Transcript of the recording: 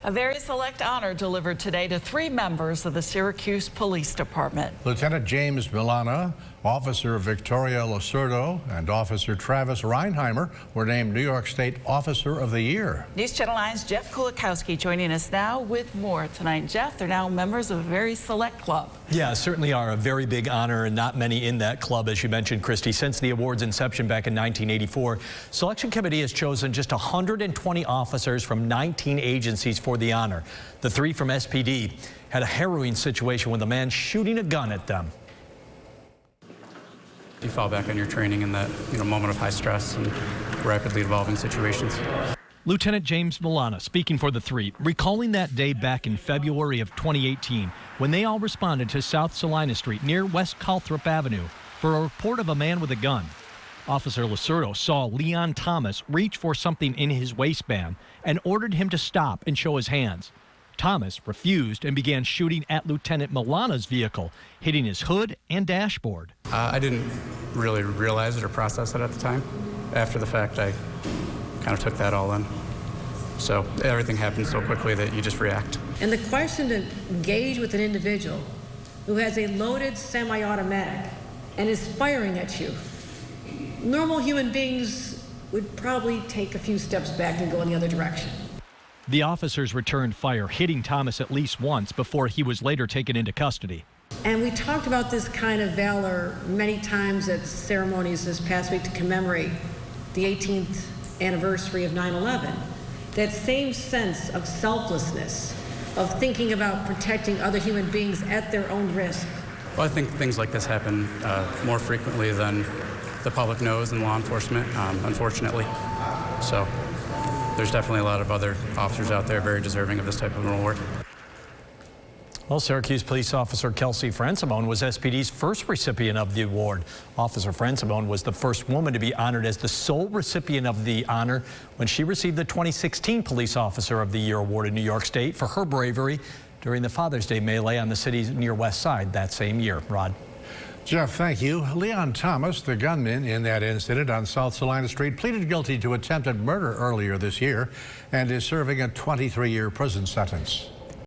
A very select honor delivered today to 3 members of the Syracuse Police Department. Lieutenant James Milana, Officer Victoria Losurdo, and Officer Travis Reinheimer were named New York State Officer of the Year. News Channel 9's Jeff Kulikowski joining us now with more tonight. Jeff, they're now members of a very select club. Yeah, certainly are a very big honor, and not many in that club, as you mentioned, Christy. Since the award's inception back in 1984, Selection Committee has chosen just 120 officers from 19 agencies for the honor. The 3 from SPD had a harrowing situation with a man shooting a gun at them. You fall back on your training in that moment of high stress and rapidly evolving situations. Lieutenant James Milana, speaking for the 3, recalling that day back in February of 2018 when they all responded to South Salina Street near West Calthrop Avenue for a report of a man with a gun. Officer Losurdo saw Leon Thomas reach for something in his waistband and ordered him to stop and show his hands. Thomas refused and began shooting at Lieutenant Milana's vehicle, hitting his hood and dashboard. I didn't really realize it or process it at the time. After the fact, I kind of took that all in. So everything happened so quickly that you just react. And the question to engage with an individual who has a loaded semi-automatic and is firing at you, normal human beings would probably take a few steps back and go in the other direction. The officers returned fire, hitting Thomas at least once before he was later taken into custody. And we talked about this kind of valor many times at ceremonies this past week to commemorate the 18th anniversary of 9/11. That same sense of selflessness, of thinking about protecting other human beings at their own risk. Well, I think things like this happen more frequently than the public knows in law enforcement, unfortunately. So there's definitely a lot of other officers out there very deserving of this type of an award. Well, Syracuse Police Officer Kelsey Fransimone was SPD's first recipient of the award. Officer Fransimone was the first woman to be honored as the sole recipient of the honor when she received the 2016 Police Officer of the Year award in New York State for her bravery during the Father's Day melee on the city's near west side that same year. Rod. Jeff, thank you. Leon Thomas, the gunman in that incident on South Salina Street, pleaded guilty to attempted murder earlier this year and is serving a 23-year prison sentence.